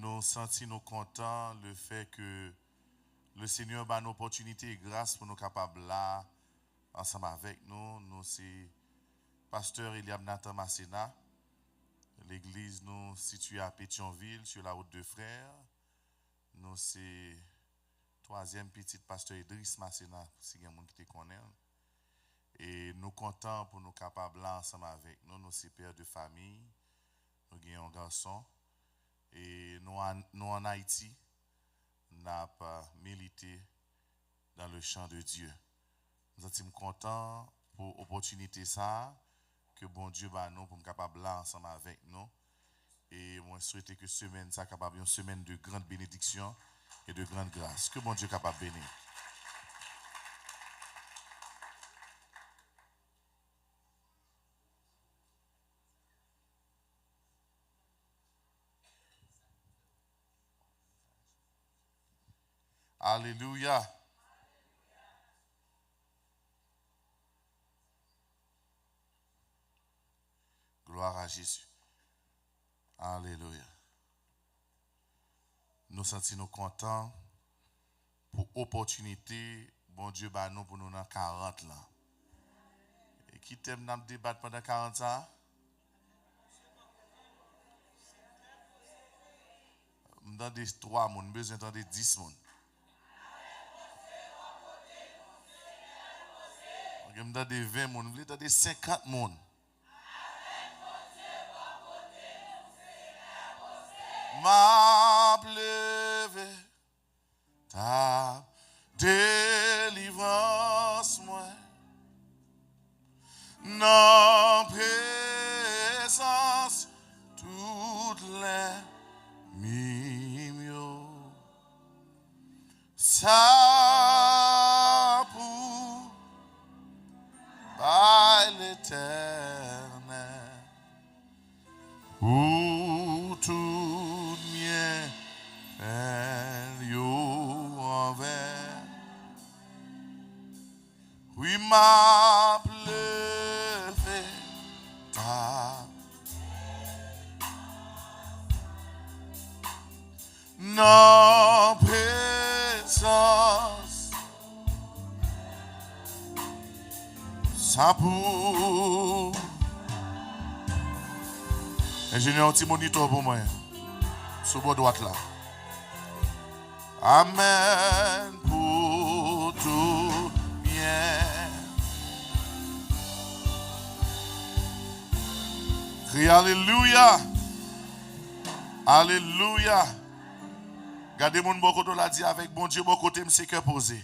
nous sentons nous contents le fait que le Seigneur a une opportunité et grâce pour nous capables là, ensemble avec nous. Nous, c'est Pasteur Eliab Nathan Massena. L'église nous située à Pétionville, sur la route de Frères. Nous, c'est troisième petite Pasteur Idriss Massena, si il y a quelqu'un qui te connaît. Et nous comptons pour nous capables là, ensemble avec nous. Nous, c'est père de famille. Nous avons un garçon. Et nous en Haïti, nous avons milité dans le champ de Dieu. Nous sommes contents pour l'opportunité ça, que bon Dieu va nous pour nous capables là ensemble avec nous. Et moi, je souhaite que semaine ça capable une semaine de grande bénédiction et de grande grâce. Que bon Dieu capable bénir. Alléluia. Gloire à Jésus. Alléluia. Nous sentons contents pour l'opportunité, bon Dieu, bah nous pour nous dans 40 là. Et qui t'aime dans le débat pendant 40 ans? Dans des 3 moun, besoin d'entendre 10 moun. Dans des 20 moun, vous dans des 50 moun. M'a pleuvé ta délivrance, moi. Non présence toutes les mimio. Ça pour by l'éternel. Où tout mien fait yo envers. Oui, m'a pleuvé ta non présence. Ça pour. Ingénieur, un petit moniteur pour moi. Sur votre droite là. Amen pour tout bien. Crie Alléluia. Alléluia. Gardez mon bon côté là dit avec bon Dieu, bon côté, c'est cœur posé.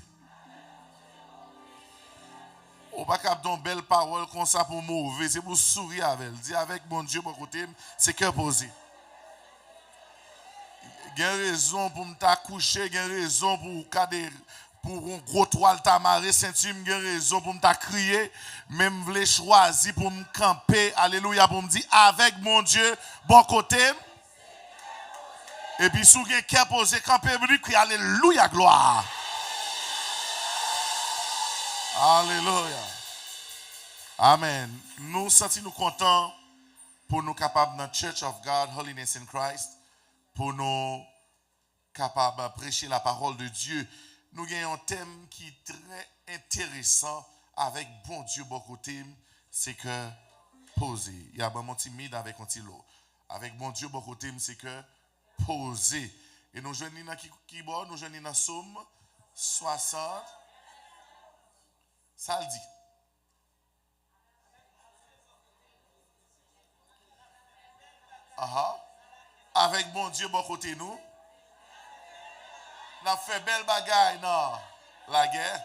On va pas donner belle parole comme ça pour mauvais, c'est pour sourire avec elle. Dis avec bon Dieu, bon côté, c'est cœur posé. Il y a raison pour me coucher, il y a raison pour un gros toile tamaré, ceinture, il y a raison pour me crier, même voulais choisir pour me camper, alléluia, pour me dire avec mon Dieu, bon côté. Et puis, si vous avez cœur posé, camper, vous dites alléluia, gloire. Alléluia. Amen. Nous sentons contents pour nous capables dans Church of God, Holiness in Christ, pour nous capables de prêcher la parole de Dieu. Nous avons un thème qui est très intéressant avec bon Dieu, bon côté, c'est que poser. Il y a un petit timide avec un petit lot. Avec bon Dieu, bon côté, c'est que poser. Et nous jouons dans qui bon, nous jouons dans Somme 60. Ça le dit. Avec bon Dieu, bon côté nous. On a fait belle bagaille, non. La guerre.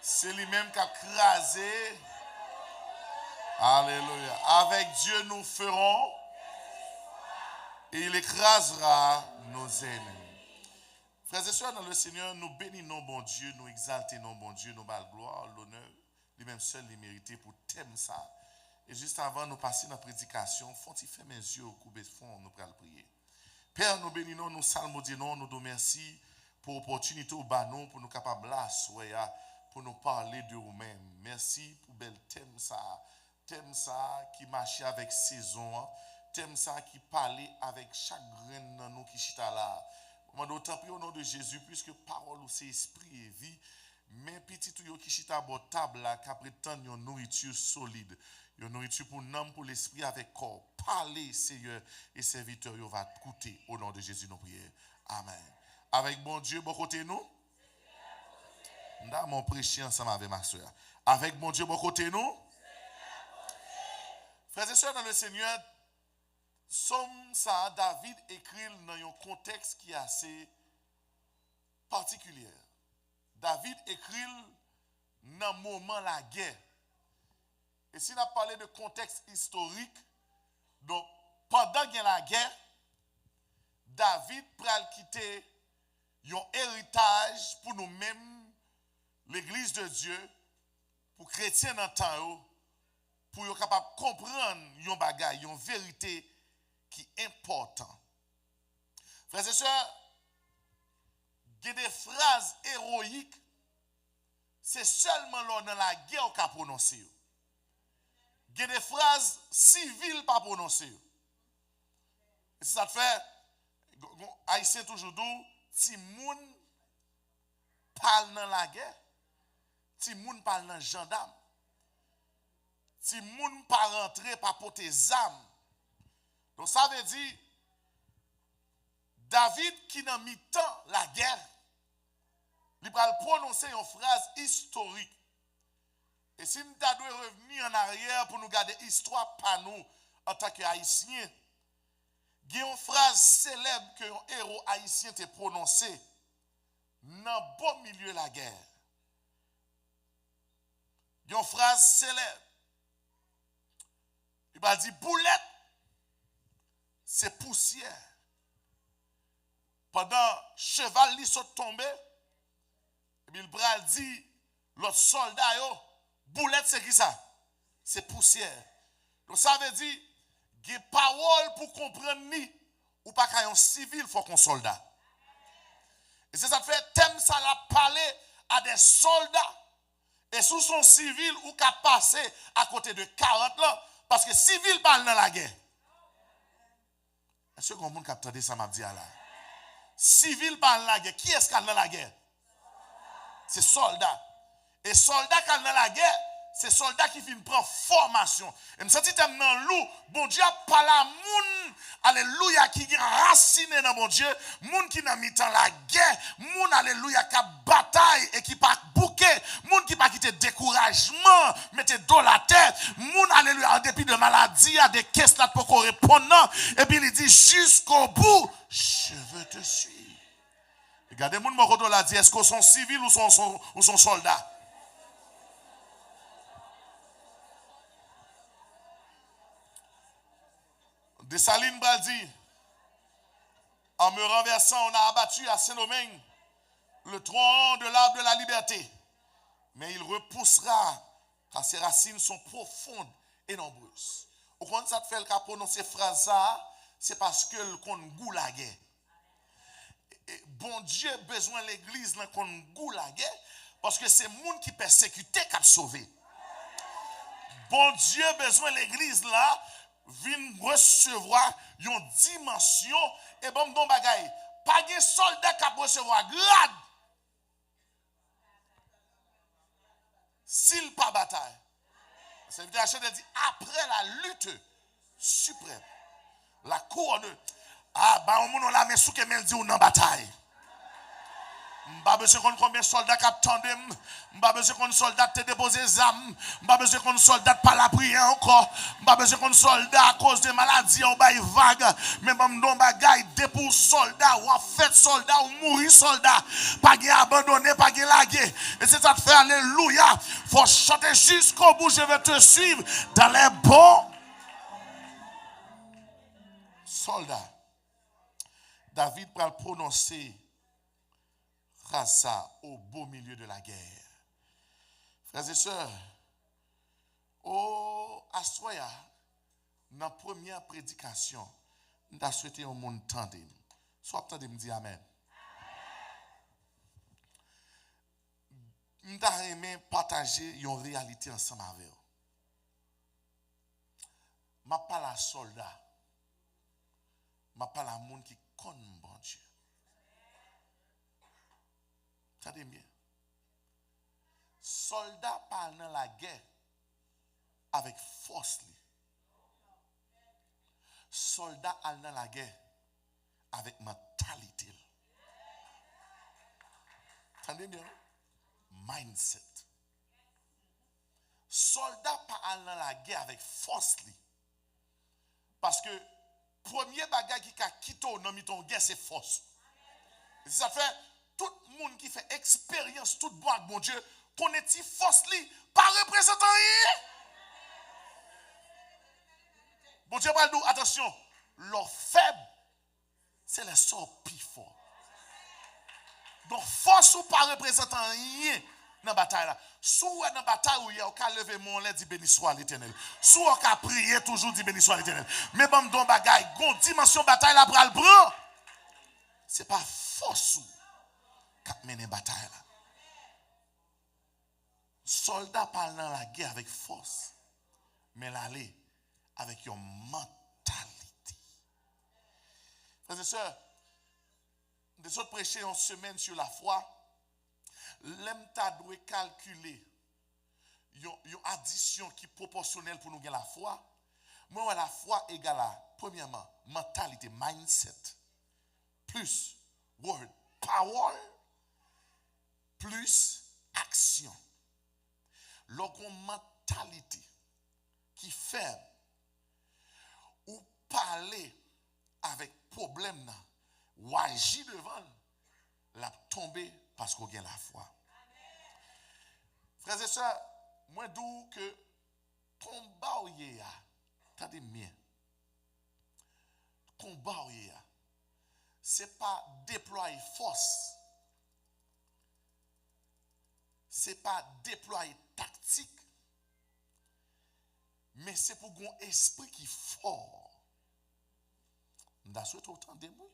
C'est lui-même qui a crasé. Alléluia. Avec Dieu, nous ferons. Et il écrasera nos ennemis. Frères et sœurs, dans le Seigneur, nous bénissons bon Dieu, nous exaltons bon Dieu, nous bal gloire, l'honneur. Lui-même seul les mérité pour thème ça. Et juste avant de passer dans la prédication, faut-il faire mes yeux au coupé de fond, nous allons prier. Père, nous bénissons, nous salmodions, nous te remercions pour l'opportunité au banon, pour nous capables là, pour nous parler de nous-mêmes. Merci pour bel thème ça qui marche avec saison, thème ça qui parlait avec chaque grain dans nous qui chita là. D'autant plus au nom de Jésus, puisque parole ou c'est esprit et vie, mais petit tout yo qui chita à table là, qui prétend une nourriture solide, une nourriture pour l'âme, pour l'esprit avec corps. Parlez, Seigneur, et serviteur, yo va écouter au nom de Jésus nos prières. Amen. Avec bon Dieu, bon côté nous. Là, mon prêcher ensemble avec ma soeur. Avec bon Dieu, bon côté nous. Frères et sœurs dans le Seigneur, Somme ça, David écrit dans un contexte qui est assez particulier. David écrit dans le moment de la guerre. Et s'il a parlé de contexte historique, donc pendant la guerre, David pral quitter un héritage pour nous-mêmes, l'église de Dieu, pour chrétiens dans le temps, pour être capable de comprendre une bagaille, une vérité qui est importante. Frères et sœurs, il y a des phrases héroïques, c'est seulement là dans la guerre qu'on a prononcé. Il y a des phrases civiles pas prononcées. Et ça te fait, Haïtien toujours dit, si moun parle dans la guerre, si moun parle dans gendarme, si moun pas rentrer, pas porter zam. Donc ça veut dire, David qui n'a mis temps la guerre, il va prononcer une phrase historique. Et si nous devons revenir en arrière pour nous garder l'histoire par nous en tant qu'Haïtiens, il y a une phrase célèbre que un héros haïtien a prononcée dans le beau milieu de la guerre. Il y a une phrase célèbre. Il va dire boulette, c'est poussière. Pendant cheval li saute tombé, et puis il dit l'autre soldat yo, boulette c'est qui ça? C'est poussière. Donc ça veut dire il y a parole pour comprendre ni ou pas qu'un civil faut qu'on soldat. Et c'est ça fait thème ça l'a parlé à des soldats et sous son civil ou qu'a passé à côté de 40 ans parce que civil parle dans la guerre. Est-ce que vous avez entendu ça m'a dit là? Civil parle dans la guerre. Qui est-ce qui est dans la guerre? C'est soldat. Et soldat qui est dans la guerre, c'est soldat qui vient prendre formation. Et me senti dans loup, bon Dieu a parlé à moun, alléluia, qui est raciné dans mon Dieu, moun qui n'a mis dans la guerre, moun alléluia qui a bataille et qui pas bouquet, moun qui pas quitté découragement, mettez dans la tête, moun alléluia en dépit de maladie, a des caisses là pour qu'on réponde, et puis il dit jusqu'au bout, je veux te suivre. Regardez moun mon côté là dit est-ce qu'ils sont civils ou sont soldats? Dessalines dit, en me renversant, on a abattu à Saint-Domingue le tronc de l'arbre de la liberté. Mais il repoussera car ses racines sont profondes et nombreuses. Au contraire, ça te fait le cas prononcer phrase ça, c'est parce que le qu'on goût la guerre. Bon Dieu a besoin de l'église qu'on goût la guerre parce que c'est le monde qui persécuté qui a sauvé. Bon Dieu a besoin de l'église là vient recevoir une dimension et bon don bagay pas de soldat qui recevoir grade s'il pas bataille. Ça veut dire dit après la lutte suprême la couronne on la met sous que me dit ou dans bataille. M'pa besoin qu'on combien soldats qui attendent, m'pa besoin qu'on soldat te déposer zam, m'pa besoin qu'on soldat pas la prière encore, m'pa besoin qu'on soldat à cause de maladies ou bail vague, mais m'm don bagay dépôt soldat ou fait soldat ou mourir soldat, pas gain abandonné, pas gain lagué. Et c'est ça te fait alléluia, faut chanter jusqu'au bout, je vais te suivre dans les bons soldats. David va le prononcer ça au beau milieu de la guerre. Frères et sœurs, au Astroya, dans la première prédication, nous avons souhaité un monde tandem. Soit tandem me dit Amen. Nous avons aimé partager une réalité ensemble avec vous. Je ne parle pas soldat. Je parle à monde qui connaît bon Dieu. Attendez bien. Soldats parlent dans la guerre avec force. Soldats parlent dans la guerre avec mentalité. Attendez bien. Mindset. Soldats parlent dans la guerre avec force. Parce que premier bagage qui a quitté dans ton guerre, c'est force. Et ça fait tout le monde qui fait expérience, tout bon avec mon Dieu, connaît-il force li, pas représentant rien. Bon Dieu, attention, leur faible, c'est les sorts plus forts. Donc, force ou pas représentant rien dans la bataille là. Sous dans la bataille où il y a qu'à lever mon lait, dit béni soit l'Éternel. Sous on qu'à prier toujours, dit béni soit l'Éternel. Mais bon, don bagaille, gon dimension bataille là pour le prendre. C'est pas force ou qu'a mené bataille là. Soldats parlent dans la guerre avec force, mais l'aller avec une mentalité. Frères et sœurs, des autres prêcher en semaine sur la foi, l'aime ta doit calculer une addition qui est proportionnelle pour nous gagner la foi. Moi, la foi égale à, premièrement, mentalité, mindset, plus word, power, plus action. Lorsqu'on mentalité qui fait ou parler avec problème ou agir devant la tomber parce qu'on a la foi. Frères et sœurs, moi d'où que combat ou yéa, attendez bien. Combat ou yéa, c'est pas déployer force. C'est pas déployer tactique. Mais c'est pour un esprit qui est fort. Nous avons autant de mots.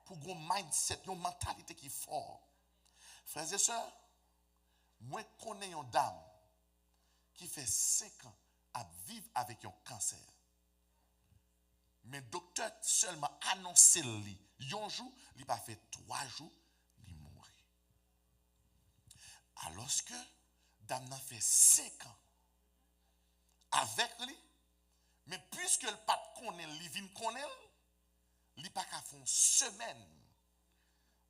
Pour un mindset, une mentalité qui est fort. Frères et sœurs, moi je connais une dame qui fait 5 ans à vivre avec un cancer. Mais le docteur seulement annoncé lui. Un jour, il n'a pas fait 3 jours, il mourit. Alors que dame a fait 5 ans avec lui, mais puisque le pape connaît, il vient connaître, il n'a pas qu'à faire une semaine.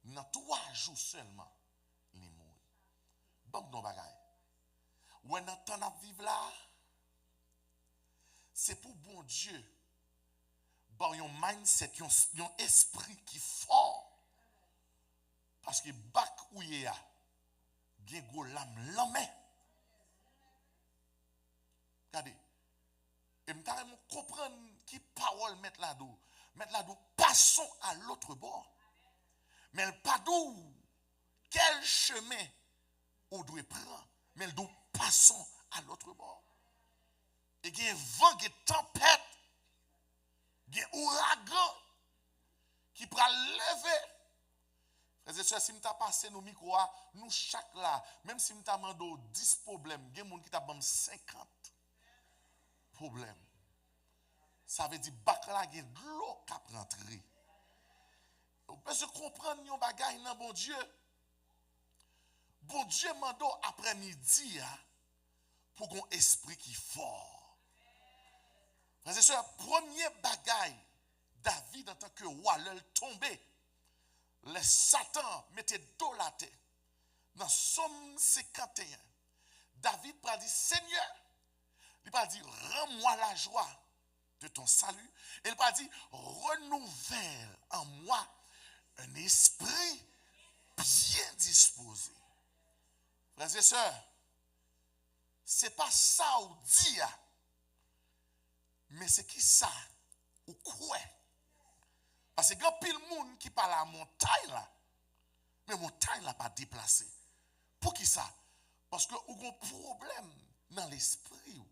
Dans 3 jours seulement, il mourit. Bon, non, bagaille. Ou en temps à vivre là, c'est pour bon Dieu. Bon, un mindset, un esprit qui est fort. Parce que bac où il y a, il y a une lame. Regardez. Et je comprendre qui parole mettre là-dedans. Mettre là-dedans, passons à l'autre bord. Mais le pas d'où, quel chemin on doit prendre. Mais le doit passons à l'autre bord. Et il y a un vent, il y a une tempête, il y a un ouragan qui peut lever. Frères et sœurs, si nous avons passé nos micros, nous chaque là, même si nous avons demandé 10 problèmes, il y a des gens qui ont 50 problèmes. Ça veut dire que là, il y a de l'eau qui a rentré. On peut se comprendre nos bagages dans bon Dieu. Bon Dieu m'a après-midi pour un esprit qui est fort. Frères et sœurs, premier bagaille, David en tant que roi, l'œil tombé, les Satan mettait dos la tête. Dans Somme 51, David a dit, Seigneur, il a dit, rends-moi la joie de ton salut. Et il a dit, renouvelle en moi un esprit bien disposé. Frères et sœurs, ce n'est pas ça ou dit, mais c'est qui ça ou quoi. Parce que il y a pile de monde qui parle à la montagne là, mais la montagne là pas déplacé. Pour qui ça? Parce que vous avez un problème dans l'esprit.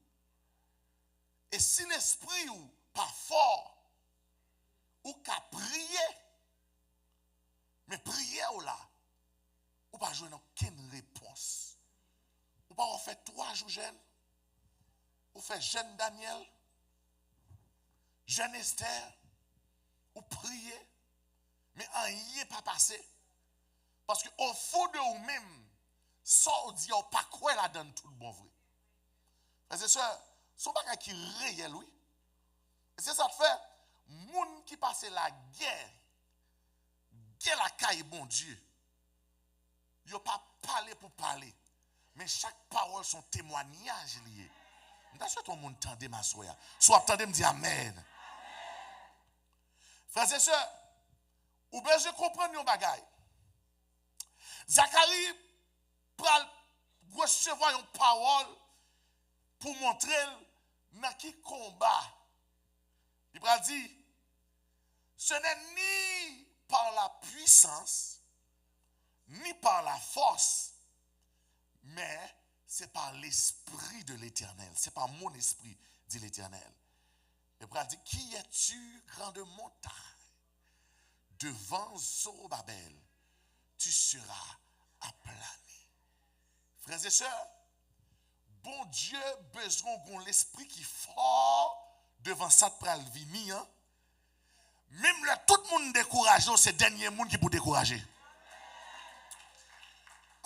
Et si l'esprit ou pas fort, ou qu'à prier, mais prier ou là, ou pas jouer aucune réponse. Ou pas faire 3 jours jeûne, ou faire jeûne Daniel, jeûne Esther, ou prier, mais rien pas passé. Parce qu'au fond de vous-même, ça on dit, on pas quoi la donne tout le bon vrai. Frères et sœurs, ce n'est pas qui est réel, oui. Et c'est ça que fait, moun qui passe la guerre la caille bon Dieu. Il n'a pas parlé pour parler. Mais chaque parole son témoignage lié. Est-ce que tout le monde tendait ma soeur? Soit tendez me dire Amen. Frères et sœurs, ou bien je comprends nos bagailles. Zacharie pral recevoir une parole pour montrer dans qui combat. Il pral dire, ce n'est ni par la puissance, ni par la force, mais c'est par l'esprit de l'Éternel. C'est par mon esprit, dit l'Éternel. Et puis il dit, qui es-tu, grande montagne? Devant Zorobabel, tu seras aplani. Frères et sœurs, bon Dieu besoin de l'esprit qui est fort devant ça de pralvini. Hein? Même là, tout le monde découragé, c'est le dernier monde qui peut décourager.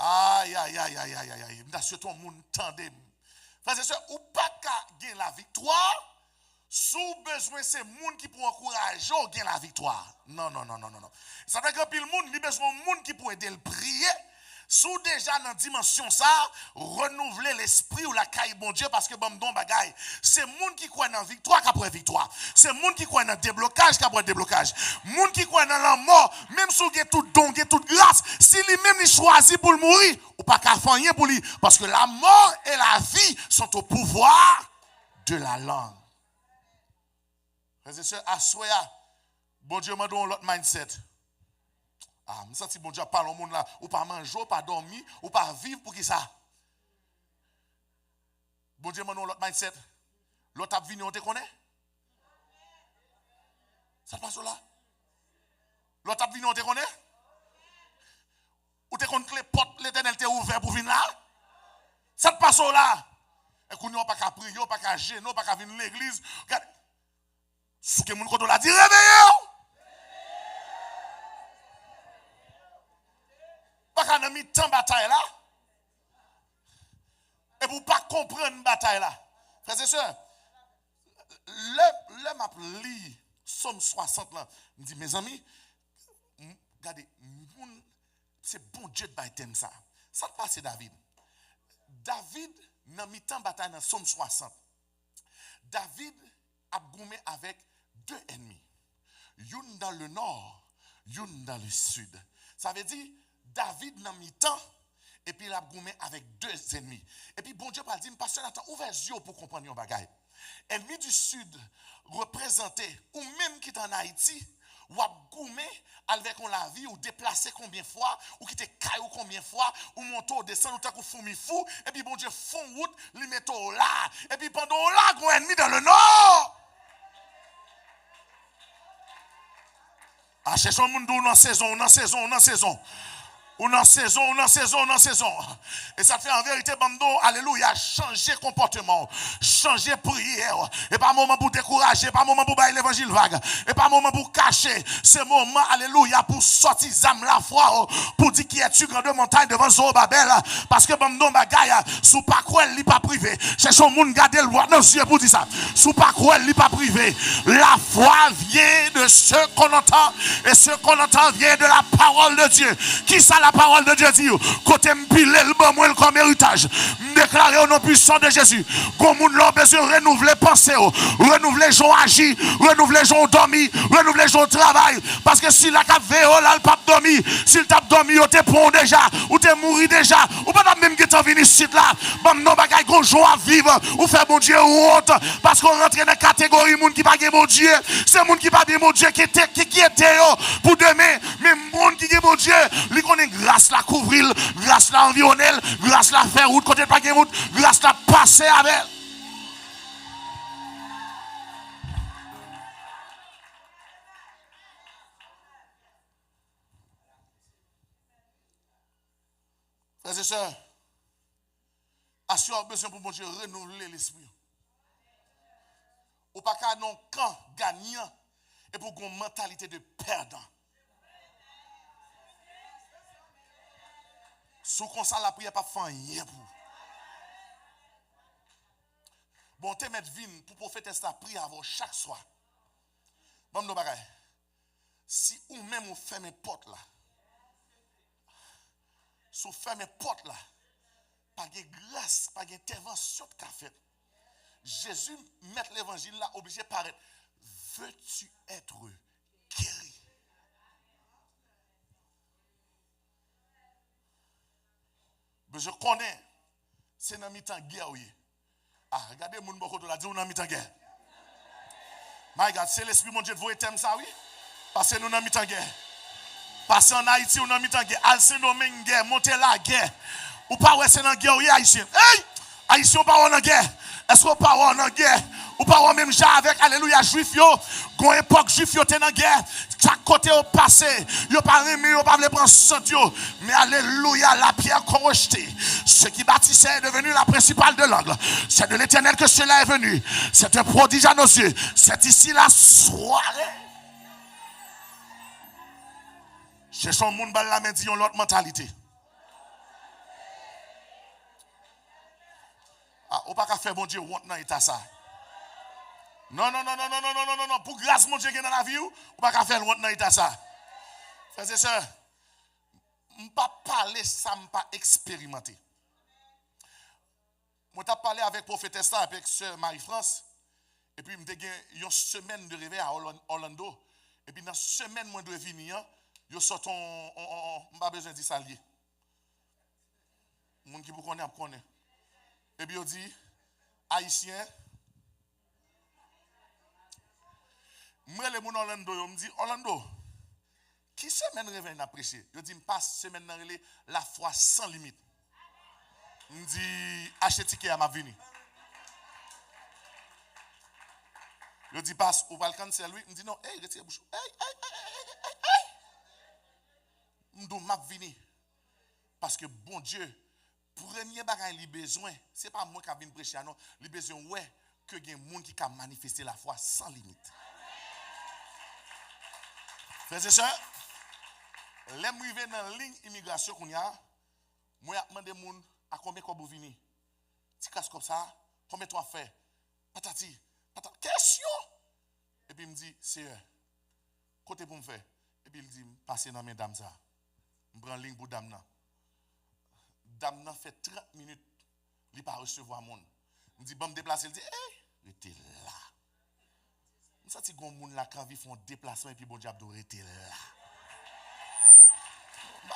Aïe, aïe, aïe, aïe, aïe, aïe, aïe. Monsieur, tout le monde tendez. Frères et sœurs, ou pas qu'à gagner la victoire, sous besoin, c'est le monde qui peut encourager ou gagner la victoire. Non. Ça veut dire que le monde, il a besoin de monde qui peut aider le prier. Sous déjà dans la dimension ça, renouveler l'esprit ou la caille bon Dieu parce que bon bagaille, c'est monde qui croit dans la victoire qu'après victoire. C'est monde qui croit dans le déblocage qu'après déblocage. Monde qui croit dans la mort, même si vous avez tout don, toute grâce, si lui-même il choisit pour le mourir, ou pas qu'à faire rien pour lui. Parce que la mort et la vie sont au pouvoir de la langue. Frères et sœurs, assoya, bon Dieu m'a donné l'autre mindset. Ah, je sens que bon Dieu parle au monde là, ou pas manger, ou pas dormir, ou pas vivre pour qui ça? Bon Dieu m'a donné l'autre mindset. L'autre a venu, on te connaît? Ça passe là? L'autre a venu, on te connaît? Ou te connaît que les portes, l'Éternel t'est ouvert pour venir là? Ça passe là? Et qu'on n'a pas qu'à prier, pas qu'à gêner, pas qu'à venir à l'église. Ce que mon côté l'a dit, réveillez-vous! Pas qu'à mis tant bataille là. Et pour pas comprendre une bataille là. Frères et sœurs, le m'a lu Somme 60 là. Me dit mes amis, regardez, c'est bon Dieu de bâtir ça. Ça te passe David. David n'a mis tant bataille dans Somme 60. David a goumé avec deux ennemis. Une dans le nord, une dans le sud. Ça veut dire David n'a mis temps et puis il a goumé avec deux ennemis. Et puis bon Dieu va dire, pasteur Nathan, ouvre les yeux pour comprendre yon bagaille. Ennemi du sud représenté ou même qui est en Haïti, ou a goumé avec on la vie ou déplacé combien de fois, ou qui te caillou combien de fois, ou monter ou descendre ou t'as qu'on fourmi fou, et puis bon Dieu fond route, li metto là, et puis pendant là, gon ennemi dans le nord. Ah, cherchons moun dou nan saison. On en saison. Et ça fait en vérité, bando, alléluia, changer comportement, changer prière. Et pas moment pour décourager, pas moment pour bailler l'évangile vague. Et pas moment pour cacher. C'est moment, alléluia, pour sortir zam la foi, pour dire qui est-tu grande montagne devant Zorobabel. Parce que bando bagaille, sous pas quoi elle n'est pas privé. Cherchons moun garder le roi dans les yeux pour dire ça. Sous pas quoi elle n'est pas privé. La foi vient de ce qu'on entend. Et ce qu'on entend vient de la parole de Dieu. Qui ça la parole de Dieu dit, côté m'pile le bon moi comme héritage, déclarer au nom puissant de Jésus, qu'on moun l'on besoin renouveler pensée, renouveler gens agir, renouveler gens dormir, renouveler gens travail, parce que si la cap véo là le pape dormi, s'il tape dormi, ou te pond déjà, ou te mourir déjà, ou pas même qui t'en venir ici là, bon non bagay gon joie à vivre, ou faire bon Dieu ou honte, parce qu'on rentre dans la catégorie moun qui pas gen bon Dieu, c'est moun qui pas bien bon Dieu qui était pour demain, mais moun qui gen bon Dieu, lui connaît grâce la couvrir, grâce la environner, grâce la faire route côté pas de route, grâce la passer avec. Frères et sœurs, assurez besoin pour mon Dieu renouveler l'esprit. Ou pas qu'à non camp gagnant Et pour une mentalité de perdant. Sous comme ça, la prière pas faire rien pour. Bon, te mettre vin pour prophète ça prier avant chaque soir. Bon, nous bagaille. Si ou même on ferme porte là. Si on ferme porte là, pas de grâce, pas d'intervention de fait. Jésus met l'évangile là obligé de paraître. Veux-tu être guéri? Mais je connais, c'est dans mi-temps guerre. Ah, regardez, mon beaucoup de la dit, on a mi-temps guerre. My God, c'est l'esprit mon Dieu de vous thème ça, oui? Parce que nous avons mi-temps guerre. Parce qu'en Haïti, on a mi-temps guerre. Alcé nommé guerre, montez la guerre. Ou pas, ouais, c'est dans guerre, oui, Haïtien. Hey! Haïtien, pas en guerre. Est-ce qu'on pas en guerre? Ou pas même genre avec alléluia juif yo, gon époque juif yo était en guerre, chaque côté au passé, yo pas aimé, yo pas voulu prendre sang yo, mais alléluia la pierre qu'on rejeté. Ce qui bâtissait est devenu la principale de l'angle. C'est de l'Éternel que cela est venu. C'est un prodige à nos yeux. C'est ici la soirée. Chez son monde bal la main dit l'autre mentalité. Ah, ou pas qu'à faire bon Dieu honte dans l'état ça. Non. Pour grâce mon Dieu qui est dans la vie, ou pas qu'à faire honte dans l'état ça. Frères et sœurs, je ne peux pas parler ça, je ne peux pas expérimenter. Je t'ai parlé avec prophétesse avec sœur Marie-France. Et puis, je eu une semaine de réveil à Orlando. Et puis, dans la semaine, moi, je suis venu. Je sors on n'a pas besoin de ça lié. Les gens qui vous connaissent. Et puis, je dis, Haïtien, moi, les gens Orlando, je me dis, Orlando, qui semaine réveil n'a prêché? Je dis, je passe semaine dans la foi sans limite. Je me dis, achetez ticket à ma venue. Je dis, passe, ou pas le cancel, lui. Je me dis, non, hey, retirez bouchon. Hey. Je dis, ma venue. Parce que, bon Dieu, premier bagage il besoin, ce n'est pas moi qui viens prêcher, non. Il besoin, ouais, que il y ait des gens qui ont manifesté la foi sans limite. Frères et sœurs, les m'rivé dans la ligne immigration qu'on y a, moi je demande des gens à combien vous venez. Si casse comme ça, combien tu as fait? Patati, question. Et puis il me dit, c'est eux. Côté pour me faire. Et puis il dit, passez dans mes dames ça. Je prends ligne pour dame là. Dame là fait 30 minutes, il n'a pas recevoir monde. Il me dit, bon me déplacer, il dit, hey, il était là. Je sens que les gens là quand ils font déplacement et puis bon diable doit rester là.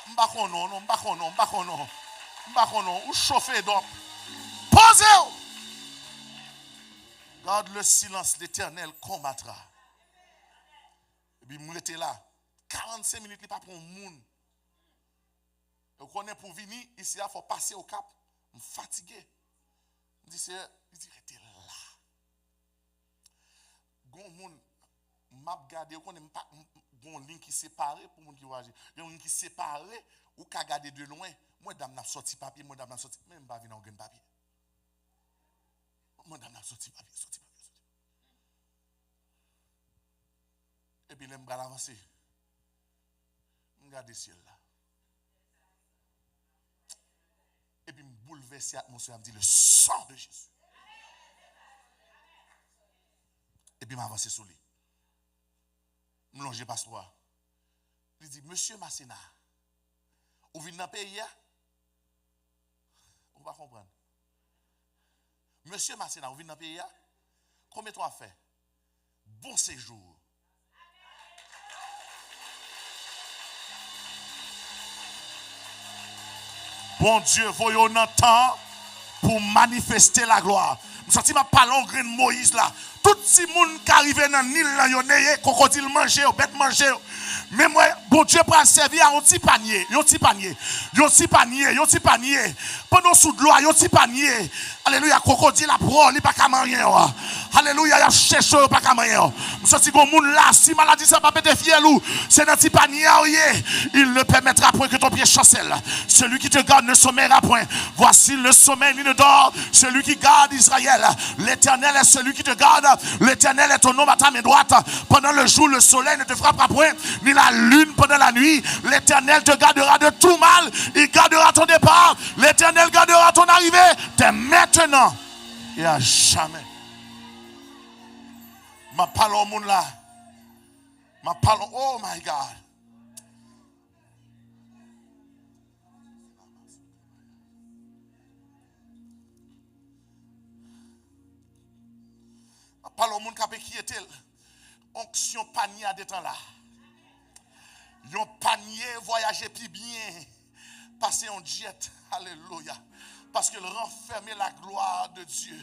M'bakono, ou chauffer donc. Posez-vous. Garde le silence, l'Éternel combattra. Et puis, moi, j'étais là. 45 minutes, il n'y a pas pour un monde. Vous connaissez pour venir ici, il faut passer au cap. Je suis fatigué. Je dis, il dit, j'étais là. Gon moun m'a gardé, vous connaissez pas gon ligne qui séparé pour moun qui voyage. Il y a une qui séparé ou ka garder de loin. Moi dame n'a sorti papier, moi dame n'a sorti même pas venir en gain papier. Moi dame n'a sorti papier. Et puis l'aime bral avancer. Regardez ciel là. Et puis me bouleverser l'atmosphère, me dit le sang de Jésus. Et puis m'avancer sur lui. Je longe le passeport. Il dit, Monsieur Massena, vous venez dans le pays? Vous ne pouvez pas comprendre. Monsieur Massena, vous venez dans le pays? Combien de temps fait? Bon séjour. Bon Dieu, voyons un temps pour manifester la gloire. Je sens que je parle en grain de Moïse là. Tout le monde qui arrive dans le Nil, là, il y a crocodile manger, bête manger. Mais moi, bon Dieu prend servir à un petit panier. Pendant sous de l'eau, un petit panier. Alléluia, crocodile a pro, il pas qu'à manger. Alléluia, il a cherché pas qu'à manger. Je sens que monde là, si maladie ça va péter fiel ou c'est dans petit panier, il ne permettra point que ton pied chancelle. Celui qui te garde ne sommeillera point. Voici le sommeil, il ne dort. Celui qui garde Israël. L'Éternel est celui qui te garde. L'Éternel est ton nom à ta main droite. Pendant le jour, le soleil ne te frappera point, ni la lune pendant la nuit. L'Éternel te gardera de tout mal. Il gardera ton départ. L'Éternel gardera ton arrivée. T'es maintenant et à jamais. Ma parole au monde là. Ma parole, oh my God. Ma parole au monde qui était onction panier à des temps là. Yon panier voyager plus bien. Passer en jet. Alléluia. Parce qu'il renfermait la gloire de Dieu.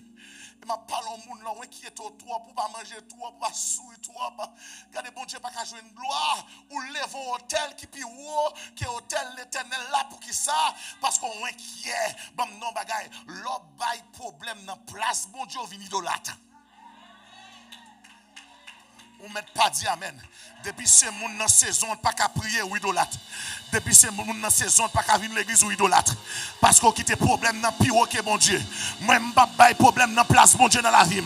Et ma parole au monde là, qui est au toit pour pas manger toi, pour pas souiller toi. Regardez, bon Dieu, pas qu'à jouer une gloire. Ou levons hôtel qui est haut, qui est hôtel l'éternel là pour qui ça? Parce qu'on est inquiet. Bon, non, bagaille. L'autre bail problème dans place. Bon Dieu, vini idolâtre. On ne met pas dit amen. Depuis ce monde dans saison, pas qu'à prier ou idolâtre. Depuis ce monde dans saison, pas qu'à venir l'église ou idolâtre. Parce qu'on quitte problème dans pire que bon Dieu. Moi, je ne pas de problème dans place, bon Dieu dans la vie.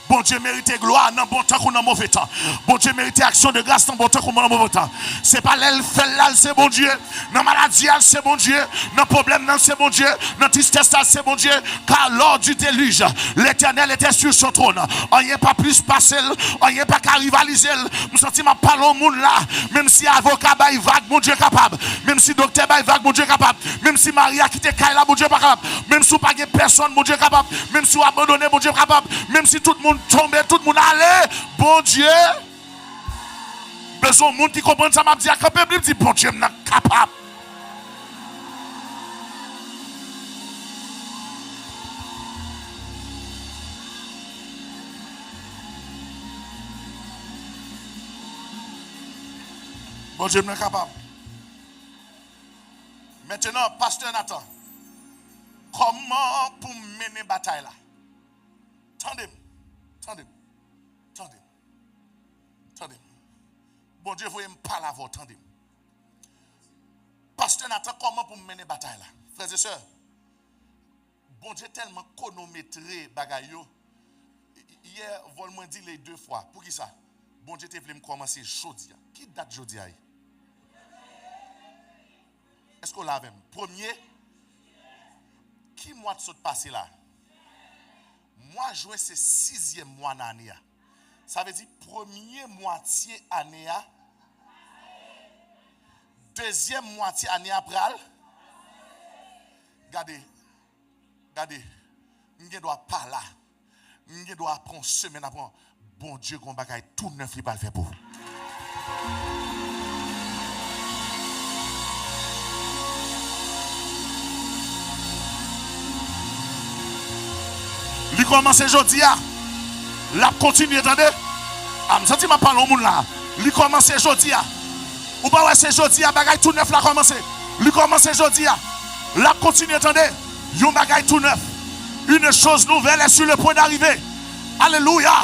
Bon Dieu mérite gloire dans bon temps ou dans mauvais temps. Bon Dieu mérite action de grâce dans bon temps ou dans mauvais temps. Ce n'est pas l'aile fait là, c'est bon Dieu. Dans maladie, c'est bon Dieu. Dans problème, c'est bon Dieu. Dans tristesse, c'est bon Dieu. Car lors du déluge, l'Éternel était sur son trône. On n'y est pas plus passé, on n'y est pas qu'à rivaliser. Je sens ma parole au monde là. Même si avocat bail vague, mon Dieu est capable. Même si docteur bail vague, mon Dieu est capable. Même si Maria qui te caille là, mon Dieu est pas capable. Même si vous pas personne, mon Dieu est capable. Même si vous abandonnez, mon Dieu est capable. Même si tout le monde tombe, tout le monde allait, bon Dieu. Besoin de monde qui comprend ça, m'a dit à camper, me dit bon Dieu est capable. Bon Dieu est capable. Maintenant, pasteur Nathan, comment pour mener la bataille là? Tendez. Bon Dieu, vous me parler à vous, tendez. Pasteur Nathan, comment pour mener la bataille là? Frères et sœurs, bon Dieu tellement chronométré bagayo. Hier, vous m'avez dit les 2 fois. Pour qui ça? Bon Dieu, tu voulais commencer jeudi. Qui date jeudi? Est-ce qu'on l'a même? Premier, qui mois de saut passé là? Moi, juin, c'est 6e mois d'année. Ça veut dire premier moitié année. Deuxième moitié année après. Regardez. Nous ne doit pas là. Nous ne doit prendre semaine après. Bon Dieu, qu'on va tout neuf, il va le faire pour vous. Il commence aujourd'hui, la continue, attendez. Je sens que je parle au monde là. Il commence aujourd'hui. Ou pas ouais, c'est aujourd'hui, bagaille tout neuf la commencé. Il commence aujourd'hui. La continue, attendez. Yon bagaille tout neuf. Une chose nouvelle est sur le point d'arriver. Alléluia.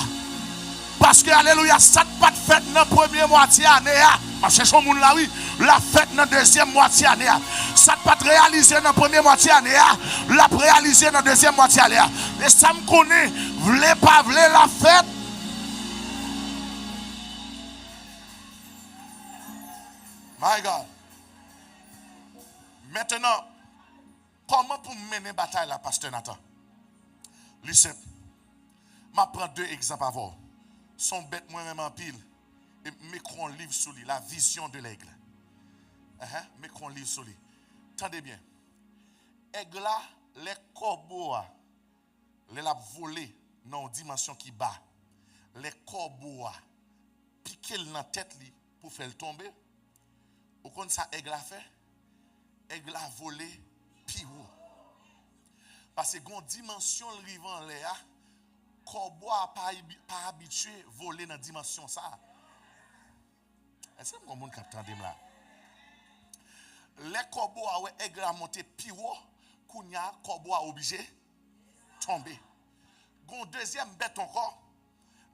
Parce que, alléluia, ça n'a pas de fête dans la première moitié année. Parce que son monde là, oui. La fête dans la deuxième moitié année. Ça n'a pas de réaliser dans la première moitié année. La réaliser dans la deuxième moitié année. Et ça me connaît. Voulez pas, voulez la fête. My God. Maintenant, comment pour mener la bataille là, pasteur Nathan? Listen. Je prends 2 exemples à vous. Son bête moi-même en pile. Et m'écris un livre sur lui, la vision de l'aigle. M'écris un livre sur lui. Tendez bien. Aigle là, les corbeaux, les la volé dans une dimension qui bat. Les corbeaux, piquer dans la tête pour faire le tomber. Vous connaissez ça, aigle a fait? Aigle a volé, puis haut. Parce que une dimension le vivant là, corbeau n'a pas habitué à voler dans la dimension ça. Est-ce que vous avez entendu là? Les corbeaux ont aigle a monté puis haut, kounya corbeau a obligé tomber. Gon deuxième bête encore.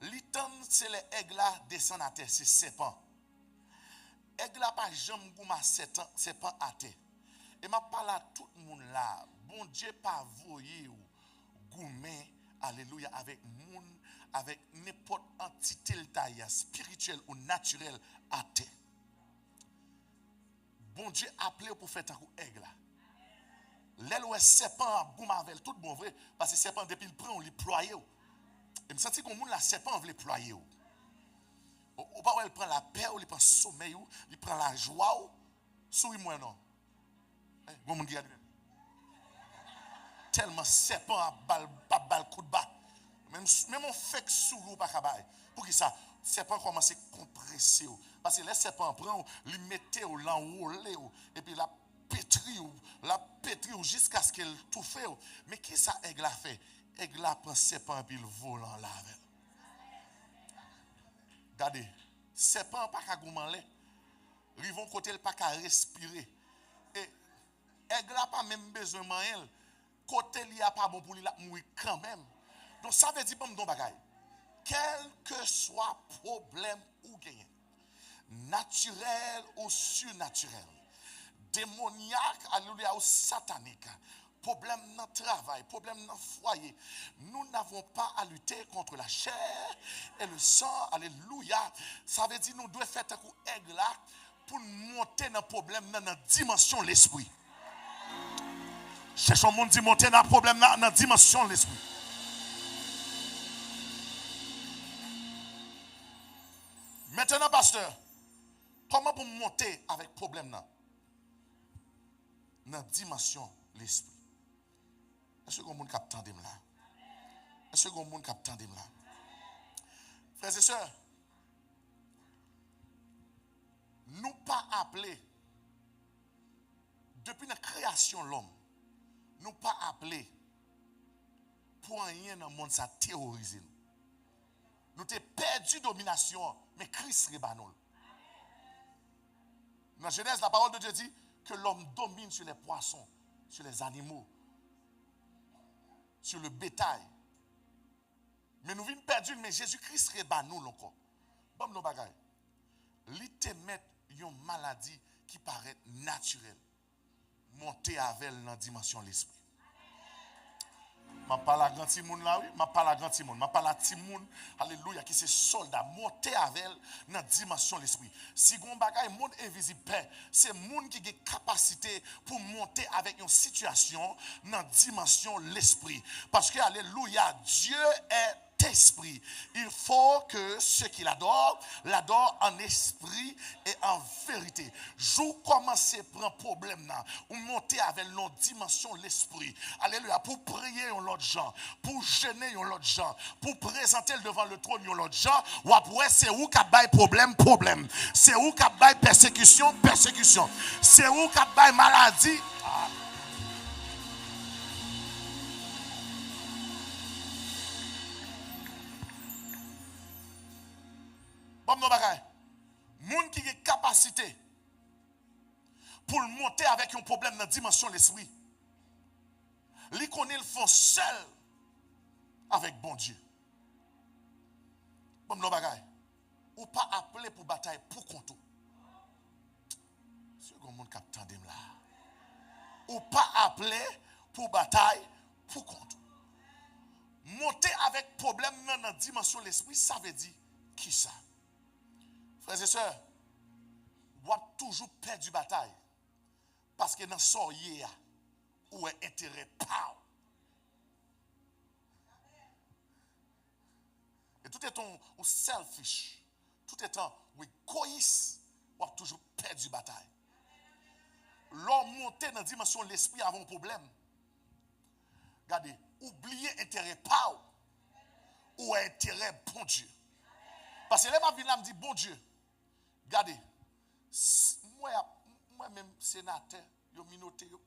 L'itan, c'est les aigles descendent à terre, c'est serpent. Aigle pas jamais gouma serpent à terre. Et m'a parlé à tout le monde là. Bon Dieu pas voyer ou goumé, alléluia, avec moun, avec n'importe entité spirituelle ou naturelle à terre. Bon Dieu appelé pour faire un coup aigle là. L'aile ou serpent gouma avec tout bon vrai parce que serpent depuis le prend on les ployer. Et me senti comme moun la serpent veut les ployer. Ou pas elle prend la paix ou il prend sommeil ou il prend la joie ou souris moi non. Bon monde regarde. Tellement serpent à balle coup de bas. Même on fait que sourou pas cabaye. Pour qui ça serpent commence à compresser parce que les serpents prend li mettait ou l'enrouler et puis la pétri jusqu'à ce qu'elle tout fait. Mais qui ça aigle a fait? Aigle a prend serpent puis le volant là avec. Regardez, serpent pas qu'à goumanler. Rivon côté le pas qu'à respirer. Et aigle a pas même besoin de manger. Côté li a pas bon pour lui la mourir quand même. Donc ça veut dire pas m'don bagay. Quel que soit problème ou gain, naturel ou surnaturel, démoniaque, alléluia, ou satanique, problème dans le travail, problème dans le foyer, nous n'avons pas à lutter contre la chair et le sang, alléluia. Ça veut dire nous devons faire un coup aigle là pour monter dans le problème dans la dimension de l'esprit. Cherchons monde dit monter dans le problème dans la dimension de l'esprit. Maintenant, pasteur, comment pour monter avec problème dans la dimension de l'esprit? Est-ce que vous avez capté là? Est-ce que vous avez capté là? Frères et sœurs, nous pas appelés, depuis la création de l'homme, nous pas appelés pour rien dans le monde ça terroriser nous. Nous avons perdu domination, mais Christ rebanol. Dans Genèse, la parole de Dieu dit que l'homme domine sur les poissons, sur les animaux, sur le bétail. Mais nous vîmes perdus, mais Jésus-Christ rebanol encore. Bon, nos bagailles. Li te met une maladie qui paraît naturelle. Monter avec dans la dimension de l'esprit. Je parle à grand monde là, oui. Je parle à grand monde. Je parle à Timoun, alléluia, qui c'est soldat, monter avec dans la dimension de l'esprit. Si vous avez un monde invisible, c'est le monde qui a une capacité pour monter avec une situation dans la dimension de l'esprit. Parce que, alléluia, Dieu est esprit. Il faut que ceux qui l'adorent en esprit et en vérité. Je commence à prendre problème là, ou monter avec l'autre dimension de l'esprit. Alléluia, pour prier l'autre gens, pour gêner l'autre gens, pour présenter devant le trône l'autre gens, ou après c'est où qu'a bail problème. C'est où qu'a bail persécution. C'est où qu'a bail maladie. Bon, non, bagay. Moun qui a capacité pour monter avec un problème dans la dimension de l'esprit. Li connaît le fond seul avec bon Dieu. Bon, non, bagay. Ou pas appelé pour bataille pour compte. C'est un monde qui attend là. Ou pas appelé pour bataille pour compte. Monter avec problème dans la dimension de l'esprit, ça veut dire qui ça? Frères et sœurs, vous avez toujours perdu bataille. Parce que dans ce hier, où est intérêt pas. Et tout étant selfish, tout étant égoïste, vous avez toujours perdu bataille. L'homme monté dans la dimension de l'esprit avant un problème. Regardez, oubliez intérêt pas ou intérêt bon Dieu. Parce que là, ma vie là me dit bon Dieu. Regardez, moi-même, sénateur, yo minoté, yo,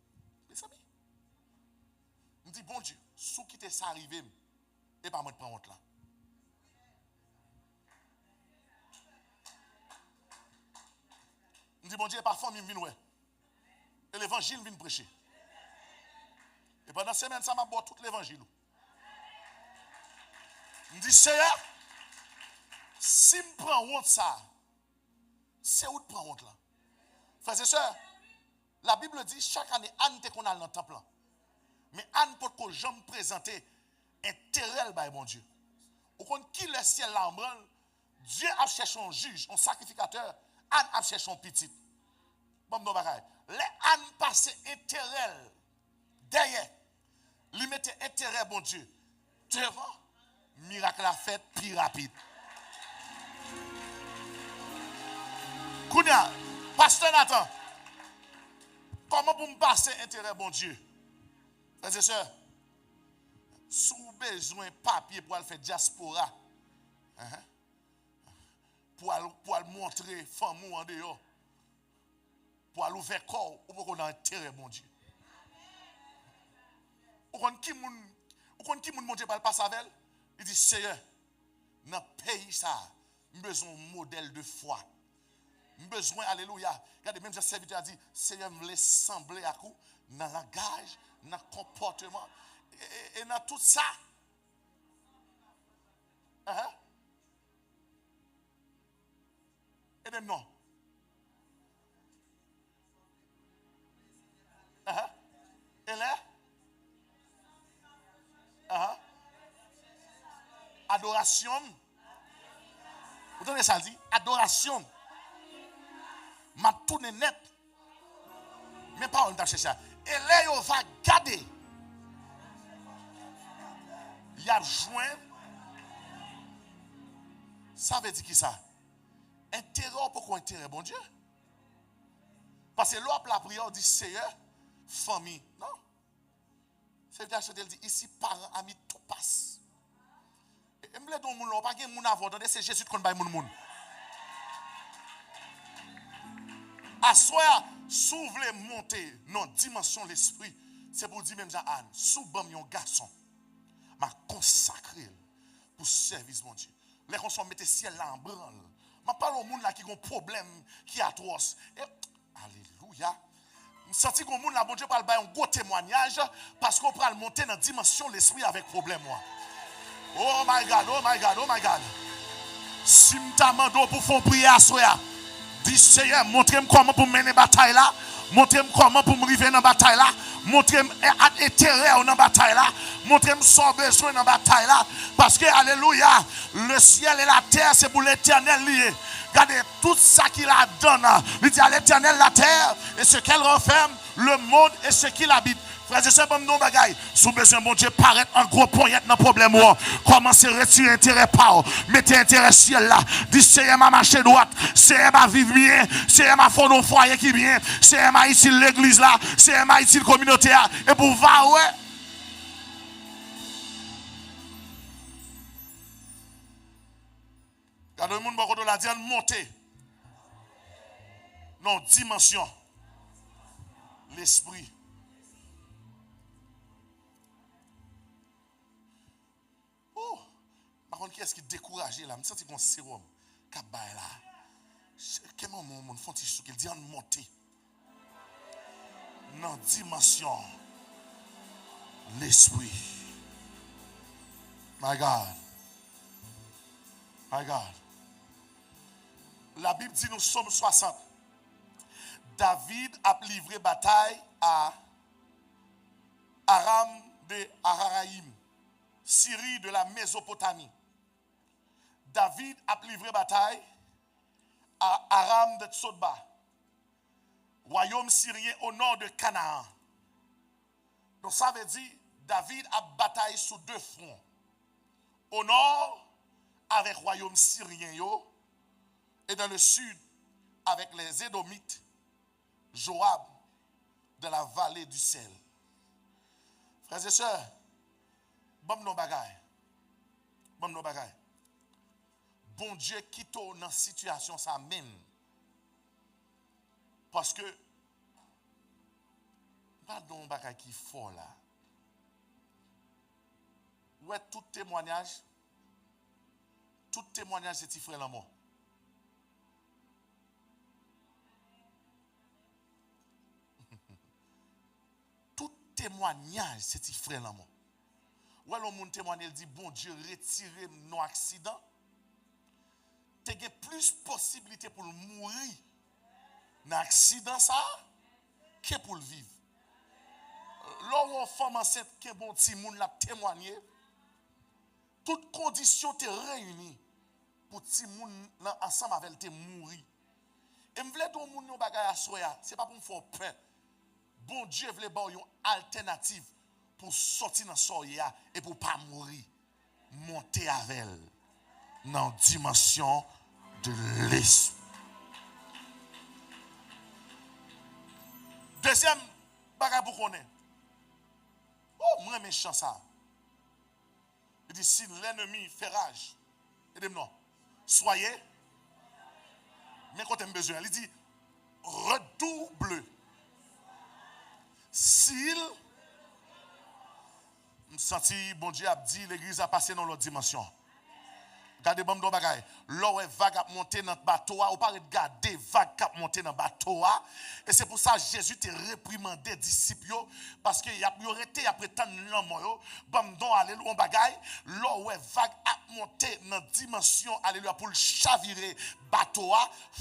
mes amis. Je dis, bon Dieu, sous qui t'est ça arrivé, et pas moi de prendre honte là. Je dis, bon Dieu, parfois, je viens, et l'évangile vient prêcher. Et pendant la semaine, ça m'a boit tout l'évangile. Je dis, Seigneur, si je prends honte ça, c'est où tu prends honte là? Frères et sœurs, la Bible dit chaque année, Anne te qu'on a dans le temple. Mais Anne peut que jamais présenter intérêt par mon Dieu. Ou qu'on qui le ciel là en branle, Dieu a cherché un juge, un sacrificateur, Anne a cherché un petit. Bon, non, bagaille. Les Anne passent intérêt derrière. Lui mettait intérêt, bon Dieu. Devant, miracle a fait plus rapide. Kounia, pasteur Nathan, comment pour me passer intérêt, bon Dieu? Frères et sœurs, sous besoin de papier pour aller faire diaspora, pour aller montrer famille en dehors, pour aller ouvrir corps, ou pour qu'on ait intérêt, bon Dieu. Ou quand qui moun monte par le passe avec, il dit, Seigneur, dans le pays ça, j'ai besoin d'un modèle de foi. J'ai besoin, alléluia. Regardez, même ce serviteur a dit, Seigneur, me laisse sembler à coup, dans le langage, dans le comportement, et dans tout ça. Et même non. Et là? Adoration. Vous entendez ça dit? Adoration. Ma tourne net. Mais pas on t'a cherché ça. Et là, on va garder. Il y a joint. Ça veut dire qui ça? Intérêt, pourquoi intérêt, bon Dieu? Parce que l'homme la prière dit Seigneur, famille. Non. C'est le dit ici, parents, amis, tout passe. Et me don moun pas gen moun avant, c'est Jésus qui connaît moun moun. Assoya, s'ouvre monter dans dimension l'esprit, c'est pour dire même Anne, sous bam yon garçon, m'a consacré pour service mon Dieu. Les qu'on sont mettre ciel là en branle. M'a parle au monde là qui ont problème qui atroce. Alléluia. Je sens que moun là bon Dieu parle un gros témoignage parce qu'on peut monter dans dimension l'esprit avec problème moi. Oh my God, oh my God, oh my God. Si m'tamando pour faire prière à soya. Dis Seigneur, montrez-moi comment pour mener bataille là. Montrez-moi comment pour me arriver dans la bataille là. Montrez-moi intérêt dans la bataille là. Montrez-moi son besoin dans la bataille là. Parce que, alléluia, le ciel et la terre, c'est pour l'éternel lié. Regardez tout ça qu'il a donné. Il dit à l'éternel la terre et ce qu'elle renferme, le monde et ce qu'il habite. Frères et sœurs, bon non bagaille. Sous besoin bon Dieu paraître en gros poignette dans problème ou commencez à retirer intérêt par mettez intérêt ciel là. Dis Seigneur m'a marché droite, Seigneur m'a vivre bien, Seigneur m'a fondé un foyer qui bien, Seigneur m'a ici l'église là, Seigneur m'a ici la communauté là et pour va ouais. Quand le monde beaucoup la dit monter. Non, dimension. L'esprit. Par contre, qui est-ce qui est découragé là? Je me sens qu'on sérum. Kabay là. Quel moment mon font il qu'il dit en monter. Non, dimension. L'esprit. My God. My God. La Bible dit nous sommes 60. David a livré bataille à Aram de Araraïm, Syrie de la Mésopotamie. David a livré bataille à Aram de Tsodba, royaume syrien au nord de Canaan. Donc ça veut dire David a bataillé sur deux fronts. Au nord avec le royaume syrien et dans le sud avec les Édomites, Joab de la vallée du sel. Frères et sœurs, bon nos bagailles. Bon nos bagailles. Bon Dieu quitte dans la situation ça même. Parce que pas dans bagaille qui fort là. Ouais tout témoignage c'est ti frère l'amour. Tout témoignage c'est ti frère l'amour. Ouais, le monde témoigne, il dit, bon Dieu, retirez nos accidents. Tu as plus de possibilités pour mourir dans l'accident ça que pour le vivre. Lorsqu'on femme enceinte qui est bon petit monde l'a témoigné, toutes conditions te réunies pour petit monde ensemble avec te mourir. Et me vle don moun yon bagay à soya, c'est pas pour me faire peur. Bon Dieu vle ba yon alternative pour sortir dans soya et pour pas mourir. Monter avec elle dans dimension de l'esprit. Deuxième bagay pour connaître. Oh, moi méchant ça. Il dit si l'ennemi fait rage, il dit non. Soyez. Mais quand tu as besoin, il dit redouble. S'il me senti, bon Dieu a dit, l'église a passé dans l'autre dimension. Regardez, bon, dans bagaille. Là où vague a monté dans le bateau, ou pas regarder vague a monté dans le bateau. Et c'est pour ça que Jésus t'a réprimandé les disciples, parce qu'il y a arrêté, il a prétendu l'homme. Bon, dans alléluia, bagaille. Là où vague a monté dans la dimension, alléluia, pour le chavirer bateau,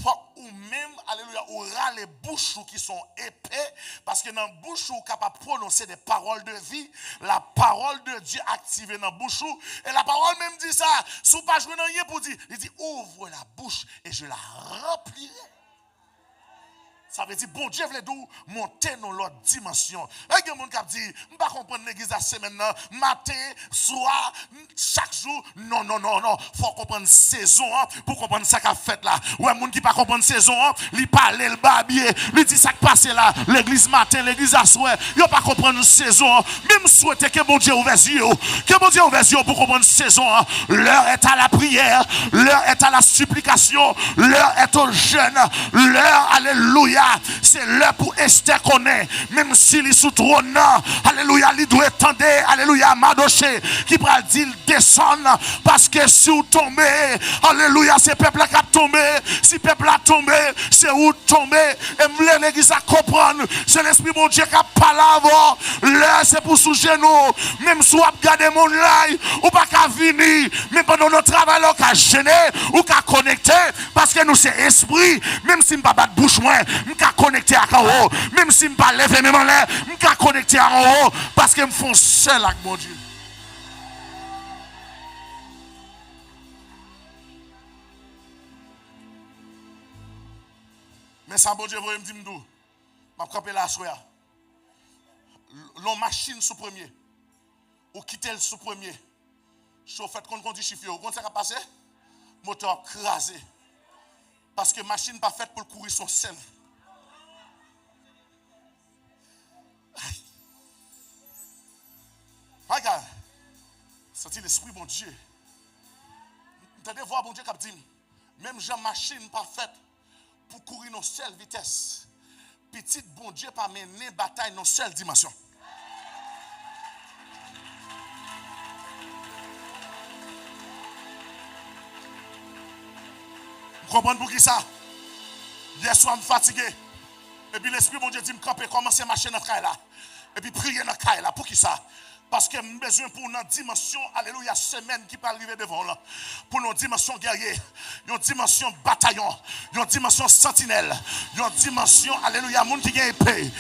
faut ou même, alléluia, ou ras les bouches qui sont épais, parce que dans la bouche, ou capable de prononcer des paroles de vie, la parole de Dieu activée dans la bouche, et la parole même dit ça, sous pas jouer dans rien pour dire, il dit ouvre la bouche et je la remplirai. Ça veut dire, bon Dieu voulait nous monter dans l'autre dimension. Et il y a des gens qui disent, je ne comprends pas l'église à semaine, matin, soir, chaque jour. Non. Il faut comprendre saison pour comprendre ce qu'a fait là. Ou un monde qui ne comprend pas saison, il parle, il babier, il dit ça qui passe là. L'église matin, l'église à soir, il ne pas comprendre saison. Même souhaiter que bon Dieu ouvre les yeux. Que bon Dieu ouvre les yeux pour comprendre saison. L'heure est à la prière, l'heure est à la supplication, l'heure est au jeûne, l'heure, alléluia. C'est l'heure pour Esther qu'on est, même s'il est sous trône, alléluia, il doit attendre, alléluia, Madoché, qui va dire descendre, parce que si vous tombez, alléluia, c'est peuple qui a tombé, si peuple a tombé, c'est où tomber, et l'église à comprendre, c'est l'esprit mon Dieu qui a parlé avant, l'heure c'est pour sous genou, même si vous regardez mon live, ou pas qu'à venir, mais pendant notre travail, on qu'à gêner, ou qu'à connecter, parce que nous c'est esprit, même si je ne pas battre bouche moins, je suis connecté à en haut. Même si je ne pas lever même en l'air, je suis connecté à en haut. Parce que je me font seul avec mon Dieu. Mais ça, bon Dieu, vous me dites, je vais camper là, l'on machine sous premier. Ou quitter le sous premier. Chauffeur qu'on conduit chiffre. Vous comprenez ce qui a passé? Moteur crasé. Parce que machine n'est pas faite pour courir son sel. Regarde, c'est l'esprit bon Dieu. Vous entendez voir bon Dieu qui dit, même Jean machine pas faite pour courir dans seule vitesse. Petit bon Dieu pas mener bataille dans seule dimension. Vous comprenez pour qui ça? Hier soir, je suis fatigué. Et puis l'esprit bon Dieu dit, me camper, commencer à marcher dans le caille là. Et puis prier dans le caille là. Pour qui ça? Parce que j'ai besoin pour une dimension, alléluia, semaine qui peut arriver devant là. Pour une dimension guerrier, une dimension bataillon, une dimension sentinelle, une dimension, alléluia, monde qui a épée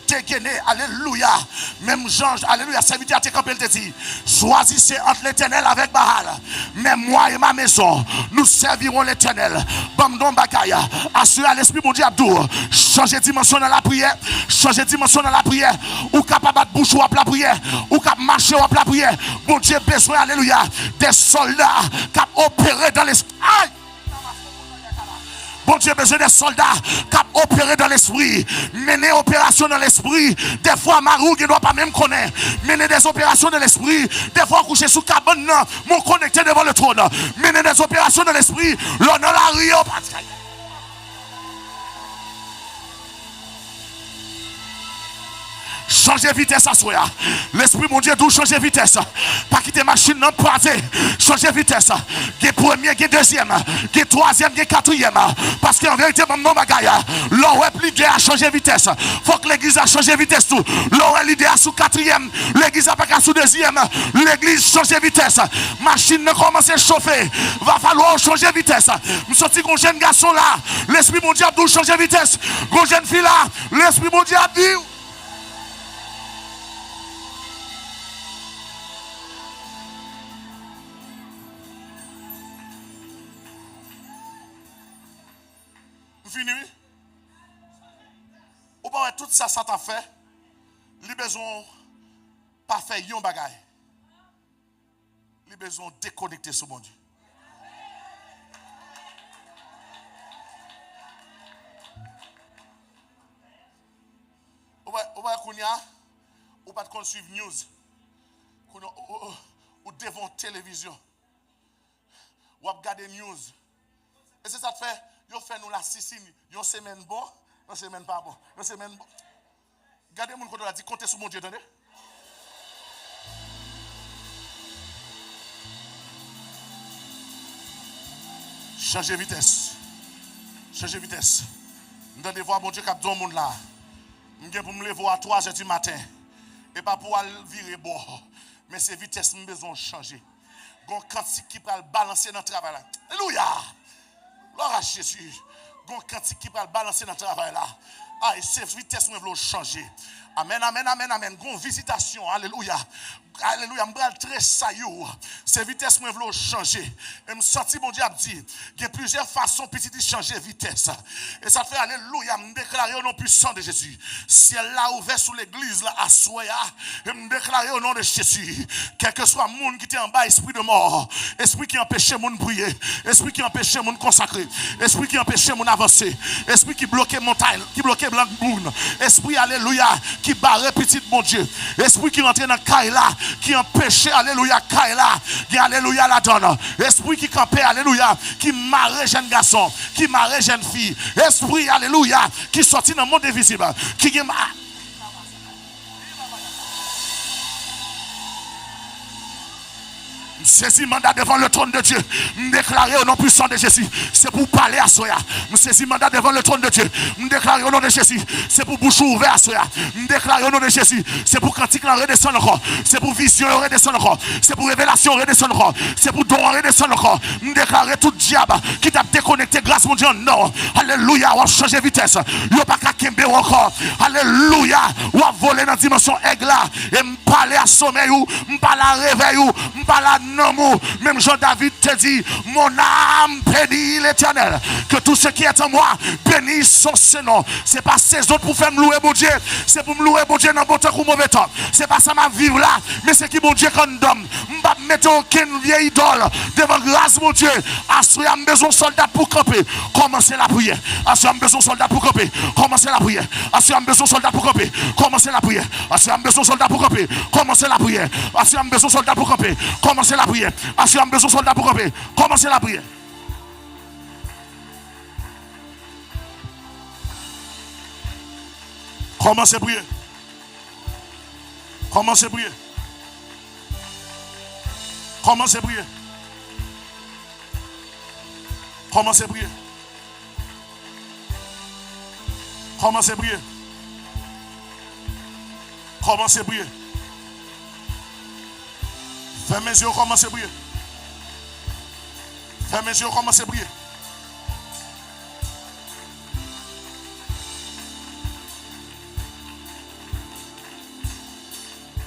dégainée, alléluia. Même Jean, alléluia, serviteur te campé, il te dit, choisissez entre l'éternel avec Baal. Mais moi et ma maison, nous servirons l'éternel. Bamdon Bakaya, assurez à l'esprit, mon Dieu, Abdou, changer dimension dans la prière, changer dimension dans la prière, ou capable de boucher ou la prière. Ou qui marcher ou la prière. Bon Dieu besoin, alléluia, des soldats qui opéré dans l'esprit. Bon Dieu besoin des soldats qui opéré dans l'esprit. Mener opération dans l'esprit. Des fois, Marou ne doit pas même connaître. Mener des opérations dans l'esprit. Des fois, coucher sous cabane, mon connecté devant le trône. Mener des opérations dans l'esprit. L'honneur la rio. Changer vitesse à soi. L'esprit mon Dieu doit changer vitesse. Pas quitter machine non croisée. Changer vitesse. Qui premier, qui deuxième, qui troisième, qui quatrième. Parce qu'en vérité, mon bagaille, l'on est plus l'idée a changé vitesse. Faut que l'église a changé vitesse tout. L'aurait l'idée a sous 4e, l'église a pas qu'à sous 2e. L'église change vitesse. Machine ne commence à chauffer. Va falloir changer vitesse. Nous sortis un jeune garçon là. L'esprit mon diable doit changer vitesse. Une jeune fille là. L'esprit mon diable dit. Fini. Ou pas tout ça, ça t'a fait. Les besoin pas faire yon bagay. Les besoin déconnecter sur mon Dieu. Ou pas de suivre news. Ou devant télévision. Ou regarder news. Et c'est ça te fait. Yo fait nous la Sicile, une semaine bon, une semaine pas bon, une semaine bon. Gardez mon côté, dit comptez sur mon Dieu, attendez. Changez vitesse. Changez vitesse. Nous devons voir mon Dieu qui a dans le monde là. Je pour me lever à 3h du matin. Et pas pour virer bord. Mais c'est vitesse que nous besoin de changer. Gon quantité qui peut balancer dans le travail là. Alléluia. Gloire à Jésus. Gon quantité qui peut balancer dans le travail là. Ah, c'est vitesse nous voulons changer. Amen, amen, amen, amen. Gon visitation. Alléluia. Alléluia, m'bral très saillou. C'est vitesse moi vle changer. Et me senti mon Dieu dit, il y a plusieurs façons petit de changer vitesse. Et ça fait alléluia, me déclarer au nom puissant de Jésus. Ciel là ouvert sous l'église là à soya et me déclarer au nom de Jésus. Quel que soit monde qui était en bas, esprit de mort, esprit qui empêchait mon prier, esprit qui empêchait mon consacrer, esprit qui empêchait mon avancer, esprit qui bloquait montagne, qui bloquait blanc moun, esprit alléluia qui barrait petit mon Dieu, esprit qui rentrait dans caille là qui empêchait, alléluia, Kaila, qui alléluia la donne. Esprit qui campait, alléluia, qui marrait jeune garçon, qui marrait jeune fille. Esprit, alléluia, qui sortit dans le monde invisible, qui saisis mandat devant le trône de Dieu. Me déclarer au nom puissant de Jésus. C'est pour parler à Soya. Me saisis mandat devant le trône de Dieu. Me déclarer au nom de Jésus. C'est pour bouche ouverte à Soya. Me déclarer au nom de Jésus. C'est pour cantique redescendre encore. C'est pour vision redescendre encore. C'est pour révélation redescendre encore. C'est pour don redescendre encore. Me déclarer tout diable qui t'a déconnecté grâce mon Dieu. Non. Alléluia. On va changer vitesse. Il n'y a pas qu'à kembe encore. Alléluia. On va voler dans la dimension aigle là. Et me parler à sommeil ou me parler à réveil ou me parler à non, même Jean-David te dit, mon âme bénit l'Éternel. Que tout ce qui est en moi bénisse son nom. C'est pas ces autres pour faire me louer mon Dieu. C'est pour me louer mon Dieu dans bon temps ou mauvais temps. C'est pas ça ma vivre là. Mais c'est qui mon Dieu qu'on donne. Je ne mettre aucune vieille idole devant grâce mon Dieu. Assoyez à besoin de soldats pour camper. Commencez la prière. Assoyez à besoin de soldats pour camper. Commencez la prière. Assoyez à besoin de soldats pour camper. Commencez la prière. Assoyez à besoin de soldats pour camper. Commencez la prière. Assoyez à besoin de soldats pour camper. Commencez la prière. Assurez un besoin de soldats pour camper. Commencez la prière. Commencez à prier. Commencez à prier. Commencez à prier. Commencez à prier. Commencez à prier. Commencez à prier. Fermez les yeux, commencez à prier. Fermez les yeux, commencez à prier.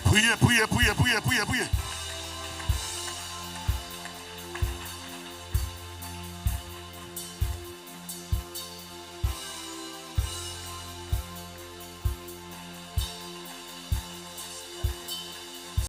Priez, priez, priez, priez, priez, priez.